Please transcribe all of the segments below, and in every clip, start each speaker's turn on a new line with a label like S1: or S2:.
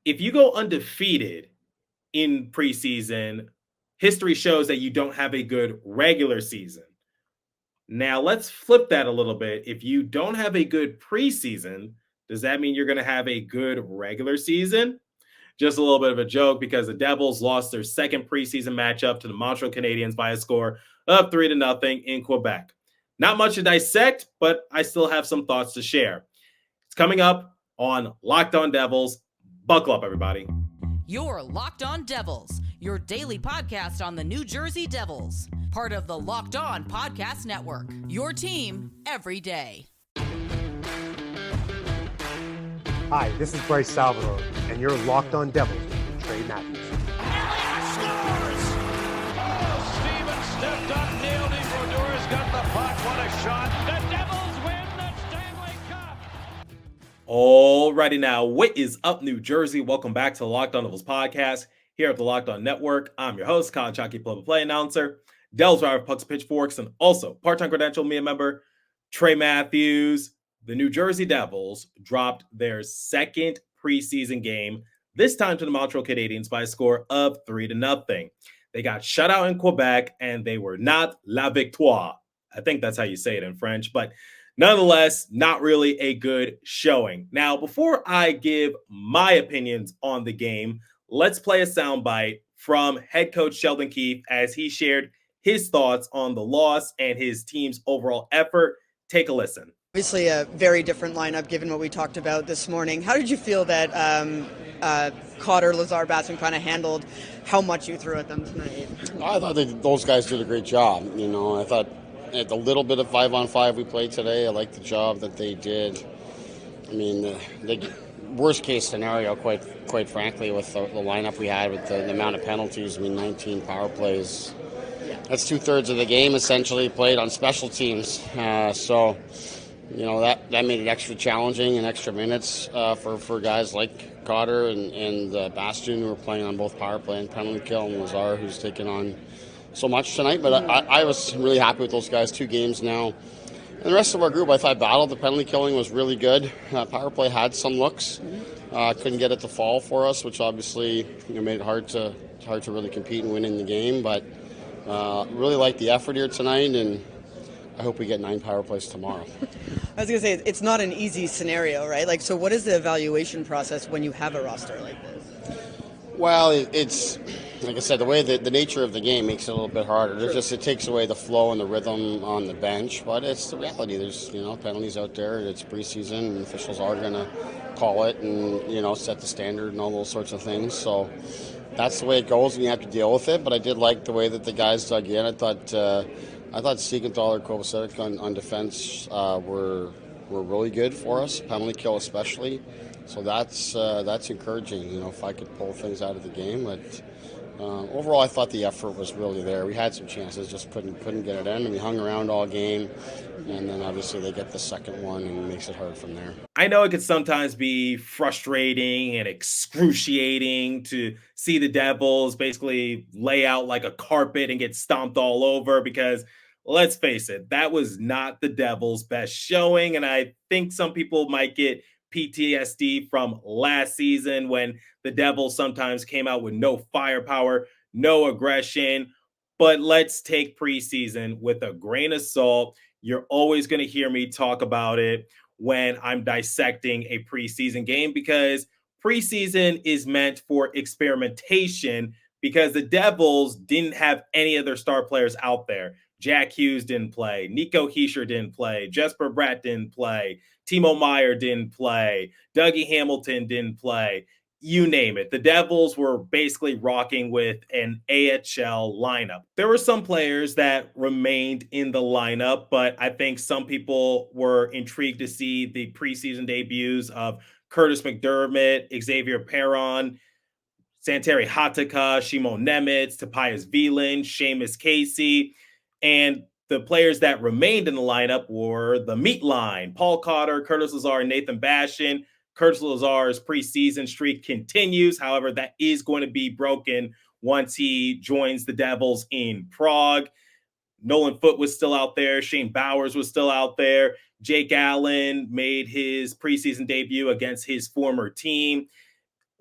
S1: if you go undefeated in preseason, history shows that you don't have a good regular season. Now, let's flip that a little bit. If you don't have a good preseason, does that mean you're going to have a good regular season? Just a little bit of a joke because the Devils lost their second preseason matchup to the Montreal Canadiens by a score of 3-0 in Quebec. Not much to dissect, but I still have some thoughts to share. It's coming up on Locked On Devils. Buckle up, everybody.
S2: You're Locked On Devils, your daily podcast on the New Jersey Devils, part of the Locked On Podcast Network, your team every day.
S3: Hi, this is Bryce Salvador, and you're Locked On Devils with Trey Matthews.
S4: Elliott scores! Oh, Stevens stepped up, nailed it. Brodor's got the puck. What a shot. The Devils win the Stanley Cup.
S1: Alrighty now, what is up, New Jersey? Welcome back to the Locked On Devils podcast here at the Locked On Network. I'm your host, Colin Chalky, play-by-play announcer, Devils driver, pucks, pitchforks, and also part-time credential media member, Trey Matthews. The New Jersey Devils dropped their second preseason game, this time to the Montreal Canadiens by a score of 3-0. They got shut out in Quebec, and they were not la victoire. I think that's how you say it in French, but nonetheless, not really a good showing. Now, before I give my opinions on the game, let's play a soundbite from head coach Sheldon Keefe as he shared his thoughts on the loss and his team's overall effort. Take a listen.
S5: Obviously a very different lineup given what we talked about this morning. How did you feel that Cotter, Lazar, Batson kind of handled how much you threw at them tonight?
S6: I thought those guys did a great job. You know, I thought at the little bit of 5-on-5 we played today, I liked the job that they did. I mean, the worst case scenario, quite frankly, with the lineup we had with the amount of penalties. I mean, 19 power plays. That's 2/3 of the game essentially played on special teams. So, you know, that made it extra challenging and extra minutes for guys like Cotter and Bastion, who were playing on both power play and penalty kill, and Lazar, who's taken on so much tonight. But I was really happy with those guys. 2 games now. And the rest of our group, I thought battled. The penalty killing was really good. Power play had some looks. Couldn't get it to fall for us, which obviously made it hard to really compete and win in the game. But really liked the effort here tonight, and I hope we get 9 power plays tomorrow.
S5: I was going to say, it's not an easy scenario, right? Like, so what is the evaluation process when you have a roster like this?
S6: Well, it's, like I said, the way that the nature of the game makes it a little bit harder. Sure. It takes away the flow and the rhythm on the bench, but it's the reality. There's, penalties out there. It's preseason, and officials are going to call it and, set the standard and all those sorts of things. So that's the way it goes, and you have to deal with it. But I did like the way that the guys dug in. I thought Siegenthaler, Kovacevic on defense were really good for us, penalty kill especially. So that's encouraging, if I could pull things out of the game. But overall, I thought the effort was really there. We had some chances, just couldn't get it in, and we hung around all game. And then obviously they get the second one, and it makes it hard from there.
S1: I know it could sometimes be frustrating and excruciating to see the Devils basically lay out like a carpet and get stomped all over because, let's face it, that was not the Devils' best showing. And I think some people might get PTSD from last season when the Devils sometimes came out with no firepower, no aggression. But let's take preseason with a grain of salt. You're always going to hear me talk about it when I'm dissecting a preseason game because preseason is meant for experimentation because the Devils didn't have any of their star players out there. Jack Hughes didn't play. Nico Hischier didn't play. Jesper Bratt didn't play. Timo Meier didn't play. Dougie Hamilton didn't play. You name it. The Devils were basically rocking with an AHL lineup. There were some players that remained in the lineup, but I think some people were intrigued to see the preseason debuts of Curtis McDermott, Xavier Perron, Santeri Hatakka, Shimon Nemitz, Tobias Wieland, Seamus Casey, and the players that remained in the lineup were the meat line, Paul Cotter, Curtis Lazar, and Nathan Bastian. Curtis Lazar's preseason streak continues. However, that is going to be broken once he joins the Devils in Prague. Nolan Foote was still out there. Shane Bowers was still out there. Jake Allen made his preseason debut against his former team.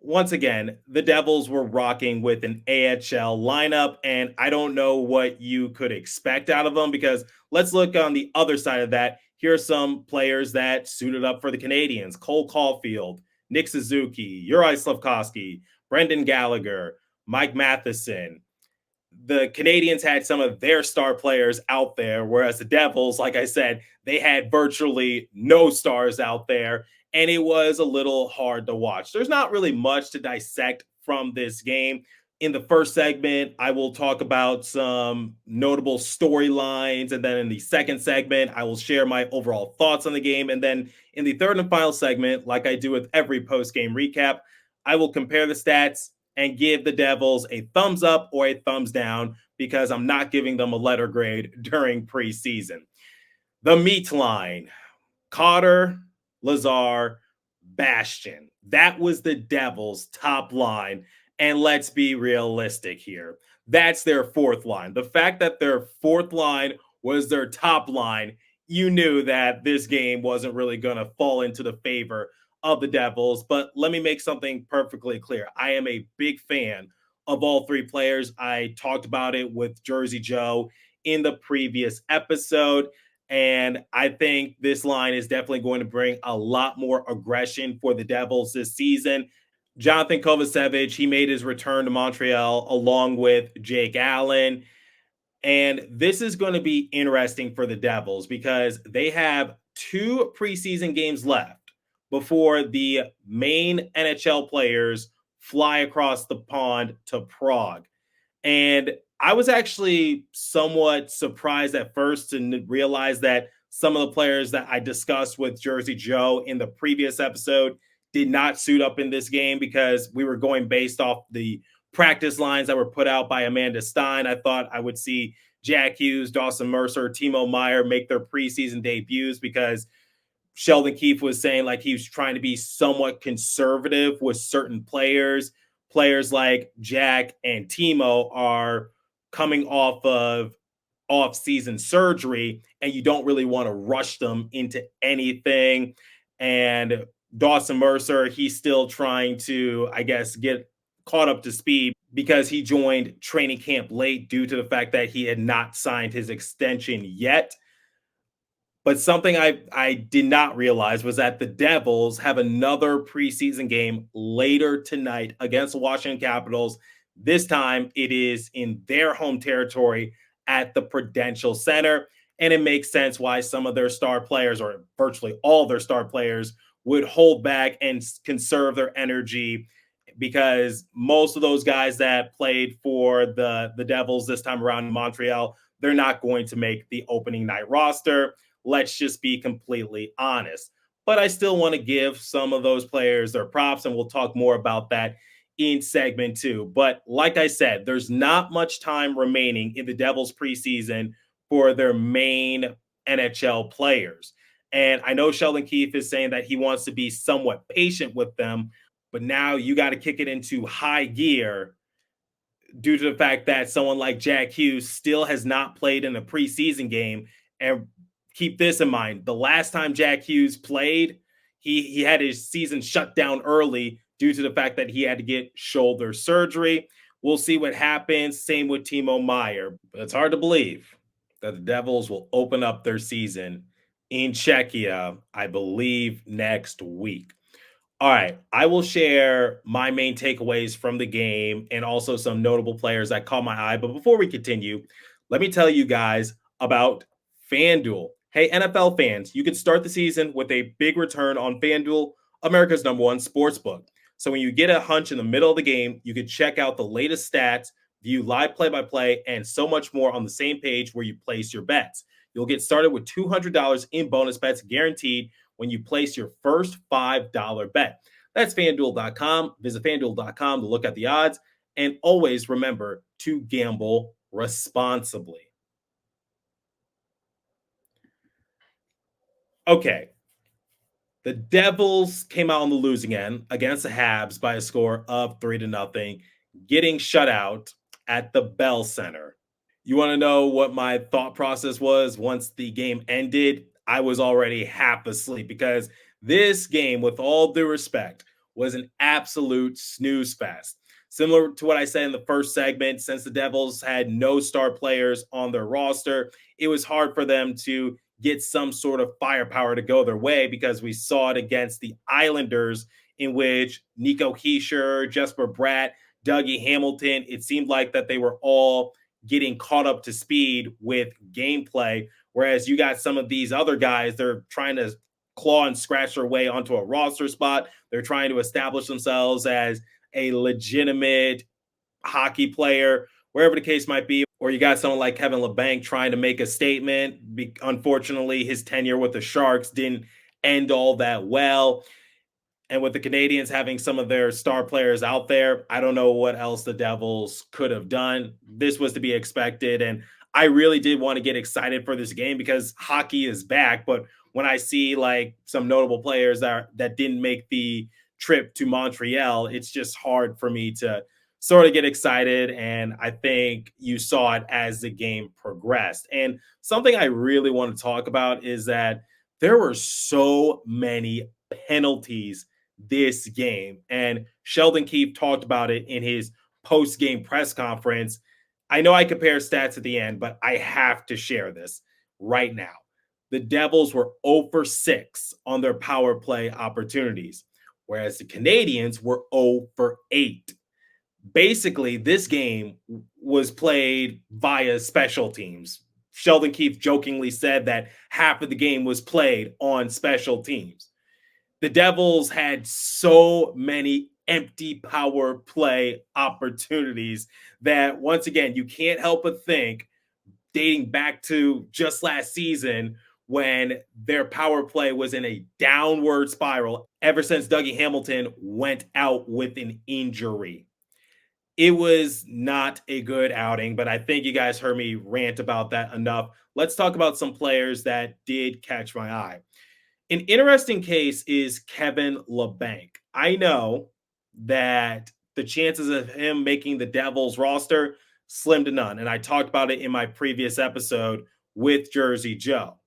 S1: once again, the Devils were rocking with an AHL lineup, and I don't know what you could expect out of them because let's look on the other side of that. Here are some players that suited up for the Canadiens: Cole Caulfield, Nick Suzuki, Uri Slavkovsky, Brendan Gallagher, Mike Matheson. The Canadiens had some of their star players out there, whereas the Devils, like I said, they had virtually no stars out there, and it was a little hard to watch. There's not really much to dissect from this game. In the first segment, I will talk about some notable storylines, and then in the second segment, I will share my overall thoughts on the game. And then in the third and final segment, like I do with every post game recap, I will compare the stats and give the Devils a thumbs up or a thumbs down because I'm not giving them a letter grade during preseason. The meat line: Cotter, Lazar, Bastian. That was the Devils' top line. And let's be realistic here. That's their fourth line. The fact that their fourth line was their top line, you knew that this game wasn't really going to fall into the favor of the Devils. But let me make something perfectly clear. I am a big fan of all three players. I talked about it with Jersey Joe in the previous episode. And I think this line is definitely going to bring a lot more aggression for the Devils this season. Jonathan Kovacevic, he made his return to Montreal along with Jake Allen. And this is going to be interesting for the Devils because they have 2 preseason games left before the main NHL players fly across the pond to Prague. And I was actually somewhat surprised at first to realize that some of the players that I discussed with Jersey Joe in the previous episode did not suit up in this game because we were going based off the practice lines that were put out by Amanda Stein. I thought I would see Jack Hughes, Dawson Mercer, Timo Meier make their preseason debuts because Sheldon Keefe was saying like he was trying to be somewhat conservative with certain players. Players like Jack and Timo are coming off of off-season surgery, and you don't really want to rush them into anything. And Dawson Mercer, he's still trying to, I guess, get caught up to speed because he joined training camp late due to the fact that he had not signed his extension yet. But something I did not realize was that the Devils have another preseason game later tonight against the Washington Capitals. This time it is in their home territory at the Prudential Center. And it makes sense why some of their star players, or virtually all their star players, would hold back and conserve their energy because most of those guys that played for the Devils this time around in Montreal, they're not going to make the opening night roster. Let's just be completely honest. But I still want to give some of those players their props, and we'll talk more about that in segment 2. But like I said, there's not much time remaining in the Devils preseason for their main NHL players. And I know Sheldon Keefe is saying that he wants to be somewhat patient with them, but now you got to kick it into high gear due to the fact that someone like Jack Hughes still has not played in a preseason game. And keep this in mind. The last time Jack Hughes played, he had his season shut down early due to the fact that he had to get shoulder surgery. We'll see what happens. Same with Timo Meier. But it's hard to believe that the Devils will open up their season in Czechia, I believe, next week. All right, I will share my main takeaways from the game and also some notable players that caught my eye. But before we continue, let me tell you guys about FanDuel. Hey, NFL fans, you can start the season with a big return on FanDuel, America's #1 sportsbook. So when you get a hunch in the middle of the game, you can check out the latest stats, view live play-by-play, and so much more on the same page where you place your bets. You'll get started with $200 in bonus bets guaranteed when you place your first $5 bet. That's FanDuel.com. Visit FanDuel.com to look at the odds. And always remember to gamble responsibly. Okay. The Devils came out on the losing end against the Habs by a score of 3-0, getting shut out at the Bell Center. You want to know what my thought process was once the game ended? I was already half asleep because this game, with all due respect, was an absolute snooze fest. Similar to what I said in the first segment, since the Devils had no star players on their roster, it was hard for them to get some sort of firepower to go their way, because we saw it against the Islanders, in which Nico Hischier, Jesper Bratt, Dougie Hamilton, it seemed like that they were all getting caught up to speed with gameplay. Whereas you got some of these other guys, they're trying to claw and scratch their way onto a roster spot. They're trying to establish themselves as a legitimate hockey player, wherever the case might be. Or you got someone like Kevin Labanc trying to make a statement. Unfortunately, his tenure with the Sharks didn't end all that well. And with the Canadiens having some of their star players out there, I don't know what else the Devils could have done. This was to be expected. And I really did want to get excited for this game because hockey is back. But when I see like some notable players that didn't make the trip to Montreal, it's just hard for me to sort of get excited. And I think you saw it as the game progressed. And something I really want to talk about is that there were so many penalties this game. And Sheldon Keefe talked about it in his post-game press conference. I know I compare stats at the end, but I have to share this right now. The Devils were 0 for 6 on their power play opportunities, whereas the Canadiens were 0 for 8. Basically, this game was played via special teams. Sheldon Keefe jokingly said that half of the game was played on special teams. The Devils had so many empty power play opportunities that, once again, you can't help but think, dating back to just last season when their power play was in a downward spiral ever since Dougie Hamilton went out with an injury. It was not a good outing, but I think you guys heard me rant about that enough. Let's talk about some players that did catch my eye. An interesting case is Kevin Labanc. I know that the chances of him making the Devils roster, slim to none. And I talked about it in my previous episode with Jersey Joe.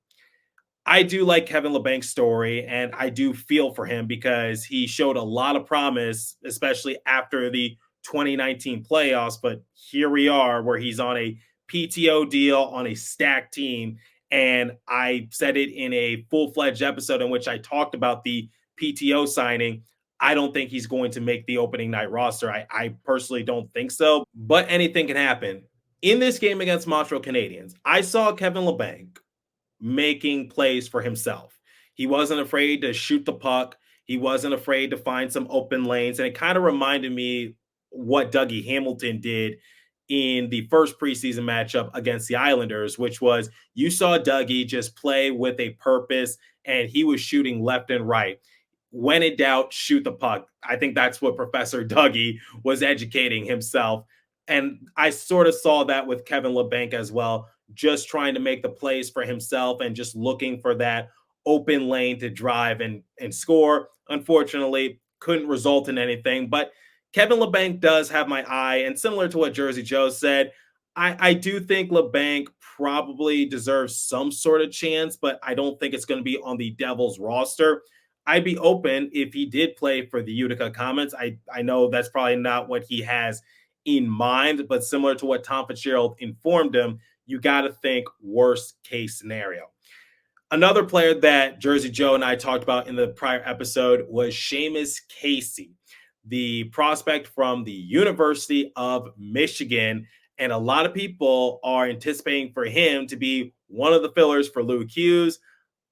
S1: I do like Kevin Labanc's story, and I do feel for him because he showed a lot of promise, especially after the 2019 playoffs. But here we are where he's on a PTO deal on a stacked team. And I said it in a full-fledged episode in which I talked about the PTO signing. I don't think he's going to make the opening night roster. I personally don't think so, but anything can happen. In this game against Montreal Canadiens, I saw Kevin Labanc making plays for himself. He wasn't afraid to shoot the puck. He wasn't afraid to find some open lanes. And it kind of reminded me what Dougie Hamilton did in the first preseason matchup against the Islanders, which was you saw Dougie just play with a purpose and he was shooting left and right. When in doubt, shoot the puck. I think that's what Professor Dougie was educating himself. And I sort of saw that with Kevin Labanc as well, just trying to make the plays for himself and just looking for that open lane to drive and score. Unfortunately, couldn't result in anything, but Kevin Labanc does have my eye, and similar to what Jersey Joe said, I do think Labanc probably deserves some sort of chance, but I don't think it's going to be on the Devils roster. I'd be open if he did play for the Utica Comets. I know that's probably not what he has in mind, but similar to what Tom Fitzgerald informed him, you got to think worst case scenario. Another player that Jersey Joe and I talked about in the prior episode was Seamus Casey, the prospect from the University of Michigan. And a lot of people are anticipating for him to be one of the fillers for Luke Hughes.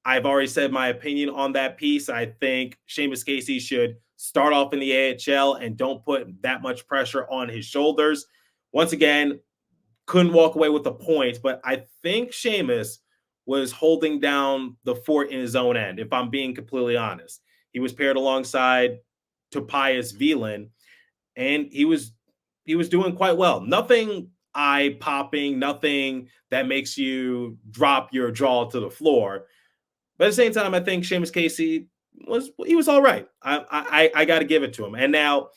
S1: I've already said my opinion on that piece. I think Seamus Casey should start off in the AHL and don't put that much pressure on his shoulders. Once again, couldn't walk away with the point, but I think Seamus was holding down the fort in his own end, if I'm being completely honest. He was paired alongside Tobias Veland, and he was doing quite well. Nothing eye-popping, nothing that makes you drop your jaw to the floor. But at the same time, I think Seamus Casey was all right. I got to give it to him. And now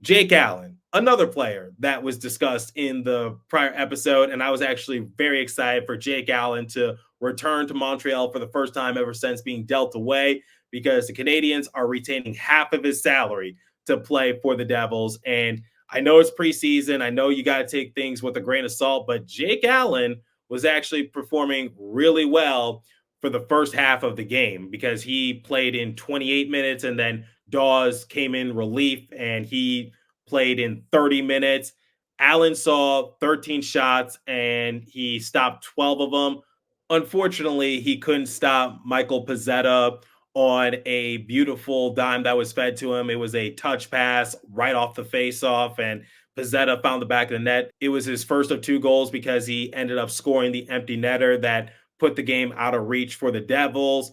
S1: Jake Allen, another player that was discussed in the prior episode, and I was actually very excited for Jake Allen to return to Montreal for the first time ever since being dealt away, because the Canadiens are retaining half of his salary to play for the Devils. And I know it's preseason. I know you got to take things with a grain of salt, but Jake Allen was actually performing really well for the first half of the game because he played in 28 minutes and then Dawes came in relief and he played in 30 minutes. Allen saw 13 shots and he stopped 12 of them. Unfortunately, he couldn't stop Michael Pezzetta on a beautiful dime that was fed to him. It was a touch pass right off the faceoff, and Pezzetta found the back of the net. It was his first of 2 goals because he ended up scoring the empty netter that put the game out of reach for the Devils.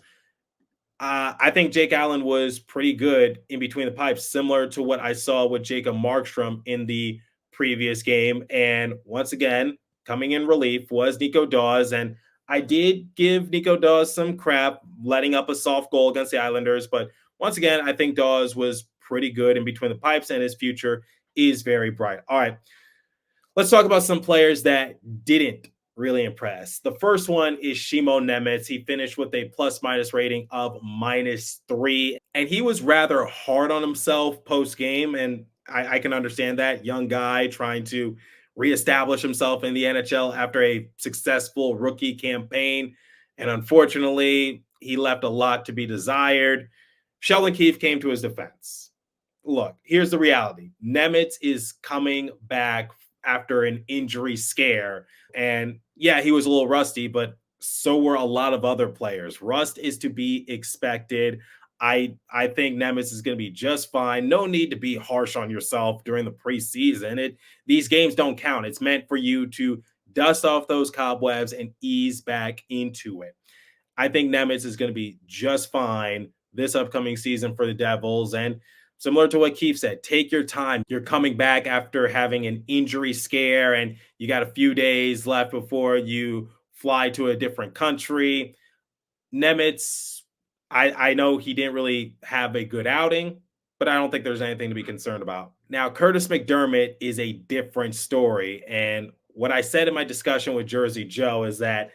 S1: I think Jake Allen was pretty good in between the pipes, similar to what I saw with Jacob Markstrom in the previous game. And once again, coming in relief was Nico Dawes. And I did give Nico Dawes some crap, letting up a soft goal against the Islanders. But once again, I think Dawes was pretty good in between the pipes, and his future is very bright. All right, let's talk about some players that didn't really impress. The first one is Shimon Nemec. He finished with a plus-minus rating of -3, and he was rather hard on himself post-game, and I can understand that. Young guy trying to reestablish himself in the NHL after a successful rookie campaign, and unfortunately, he left a lot to be desired. Sheldon Keefe came to his defense. Look, here's the reality. Nemec is coming back after an injury scare. And yeah, he was a little rusty, but so were a lot of other players. Rust is to be expected. I think Nemec is going to be just fine. No need to be harsh on yourself during the preseason. These games don't count. It's meant for you to dust off those cobwebs and ease back into it. I think Nemec is going to be just fine this upcoming season for the Devils. And similar to what Keefe said, take your time. You're coming back after having an injury scare, and you got a few days left before you fly to a different country. Nemec, I know he didn't really have a good outing, but I don't think there's anything to be concerned about. Now, Curtis McDermott is a different story. And what I said in my discussion with Jersey Joe is that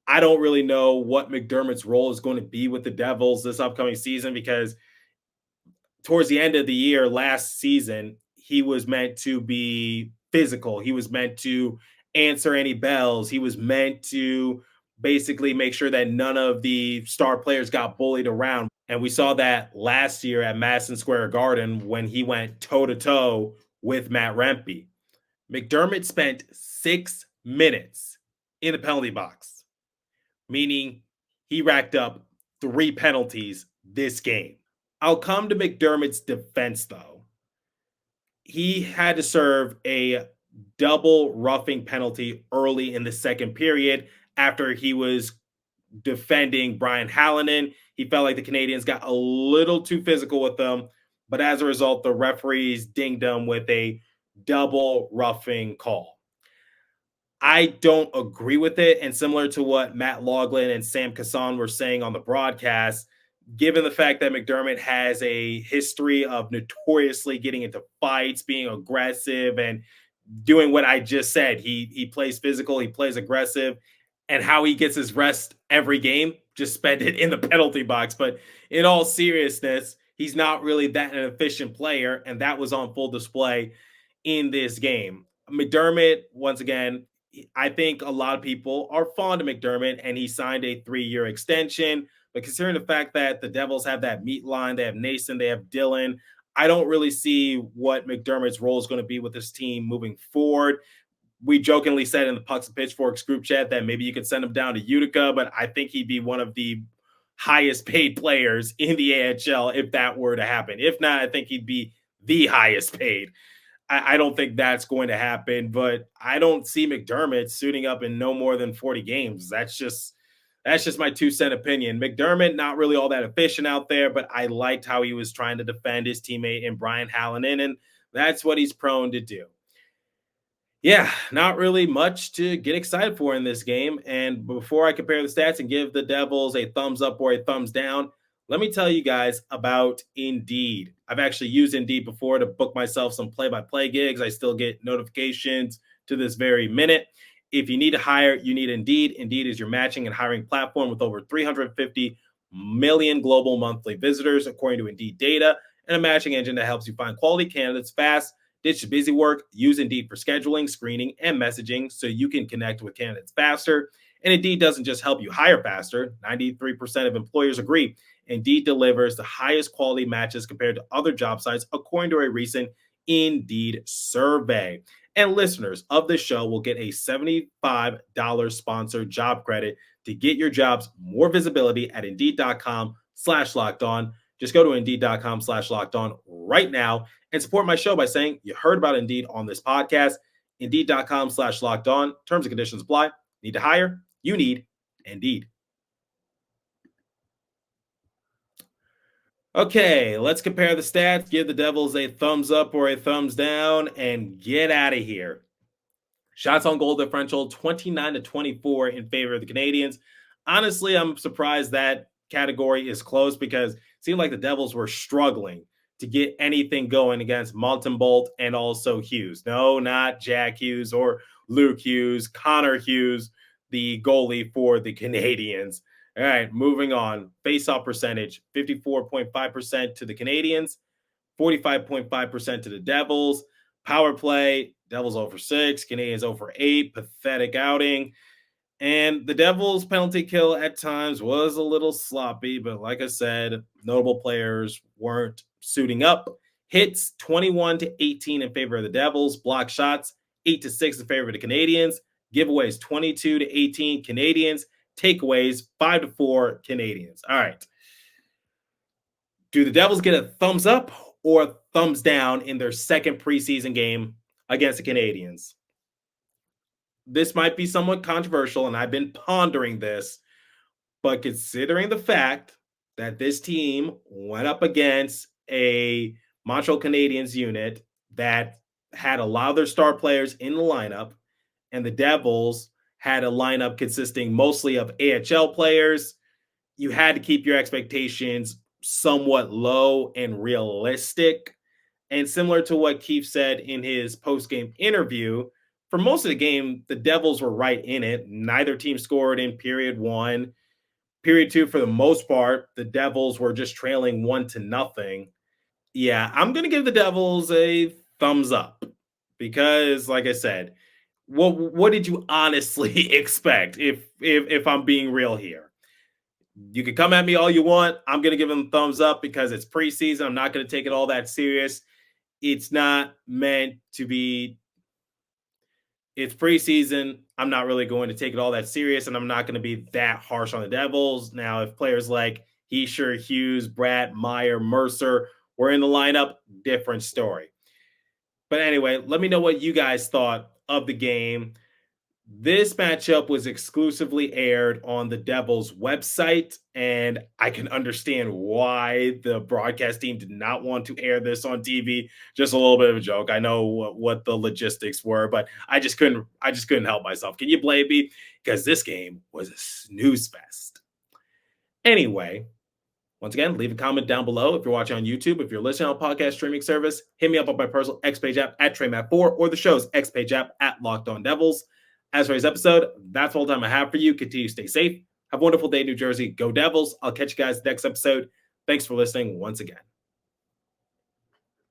S1: I don't really know what McDermott's role is going to be with the Devils this upcoming season, because towards the end of the year last season, he was meant to be physical. He was meant to answer any bells. He was meant to basically make sure that none of the star players got bullied around. And we saw that last year at Madison Square Garden when he went toe-to-toe with Matt Rempe. McDermott spent 6 minutes in the penalty box, meaning he racked up 3 penalties this game. I'll come to McDermott's defense, though. He had to serve a double roughing penalty early in the second period after he was defending Brian Hallinan. He felt like the Canadiens got a little too physical with them, but as a result, the referees dinged him with a double roughing call. I don't agree with it, and similar to what Matt Loughlin and Sam Kassan were saying on the broadcast, given the fact that McDermott has a history of notoriously getting into fights, being aggressive, and doing what I just said, he plays physical, he plays aggressive, and how he gets his rest every game, just spend it in the penalty box. But in all seriousness, he's not really that an efficient player, and that was on full display in this game. McDermott, once again, I think a lot of people are fond of McDermott, and he signed a 3-year extension. But considering the fact that the Devils have that meat line, they have Nason, they have Dylan, I don't really see what McDermott's role is going to be with this team moving forward. We jokingly said in the Pucks and Pitchforks group chat that maybe you could send him down to Utica, but I think he'd be one of the highest paid players in the AHL if that were to happen. If not, I think he'd be the highest paid. I don't think that's going to happen, but I don't see McDermott suiting up in no more than 40 games. That's just my 2-cent opinion. McDermott, not really all that efficient out there, but I liked how he was trying to defend his teammate in Brian Hallinan, and that's what he's prone to do. Yeah, not really much to get excited for in this game. And before I compare the stats and give the Devils a thumbs up or a thumbs down, let me tell you guys about Indeed. I've actually used Indeed before to book myself some play-by-play gigs. I still get notifications to this very minute. If you need to hire, you need Indeed. Indeed is your matching and hiring platform with over 350 million global monthly visitors, according to Indeed data, and a matching engine that helps you find quality candidates fast. Ditch the busy work. Use Indeed for scheduling, screening, and messaging so you can connect with candidates faster. And Indeed doesn't just help you hire faster. 93% of employers agree Indeed delivers the highest quality matches compared to other job sites, according to a recent Indeed survey. And listeners of the show will get a $75 sponsored job credit to get your jobs more visibility at Indeed.com/locked on. Just go to Indeed.com/locked on right now and support my show by saying you heard about Indeed on this podcast. Indeed.com/locked on. Terms and conditions apply. Need to hire? You need Indeed. Okay, let's compare the stats, give the Devils a thumbs up or a thumbs down, and get out of here. Shots on goal differential, 29-24 in favor of the Canadiens. Honestly, I'm surprised that category is close because it seemed like the Devils were struggling to get anything going against Montembeault and also Hughes. No, not Jack Hughes or Luke Hughes, Connor Hughes, the goalie for the Canadiens. All right, moving on. Face-off percentage, 54.5% to the Canadiens, 45.5% to the Devils. Power play, Devils 0 for 6, Canadiens 0 for 8. Pathetic outing. And the Devils' penalty kill at times was a little sloppy, but like I said, notable players weren't suiting up. Hits, 21-18 in favor of the Devils. Block shots, 8-6 in favor of the Canadiens. Giveaways, 22-18 Canadiens. Takeaways, 5-4 Canadiens. All right. Do the Devils get a thumbs up or a thumbs down in their second preseason game against the Canadiens? This might be somewhat controversial, and I've been pondering this, but considering the fact that this team went up against a Montreal Canadiens unit that had a lot of their star players in the lineup, and the Devils had a lineup consisting mostly of AHL players, you had to keep your expectations somewhat low and realistic. And similar to what Keefe said in his post-game interview, for most of the game, the Devils were right in it. Neither team scored in period one. Period two, for the most part, the Devils were just trailing 1-0. Yeah, I'm going to give the Devils a thumbs up because, like I said, what did you honestly expect if I'm being real here? You can come at me all you want. I'm going to give them a thumbs up because it's preseason. I'm not going to take it all that serious. It's not meant to be. It's preseason. I'm not really going to take it all that serious, and I'm not going to be that harsh on the Devils. Now, if players like Heischer, Hughes, Bratt, Meyer, Mercer were in the lineup, different story. But anyway, let me know what you guys thought of the game. This matchup was exclusively aired on the Devils website, and I can understand why the broadcast team did not want to air this on TV. Just a little bit of a joke. I know what the logistics were, but I just couldn't help myself. Can you blame me? Because this game was a snooze fest. Anyway, once again, leave a comment down below if you're watching on YouTube. If you're listening on a podcast streaming service, hit me up on my personal X Page app at TreyMatt4 or the show's X Page app at Locked On Devils. As for today's episode, that's all the time I have for you. Continue to stay safe. Have a wonderful day, New Jersey. Go Devils. I'll catch you guys next episode. Thanks for listening once again.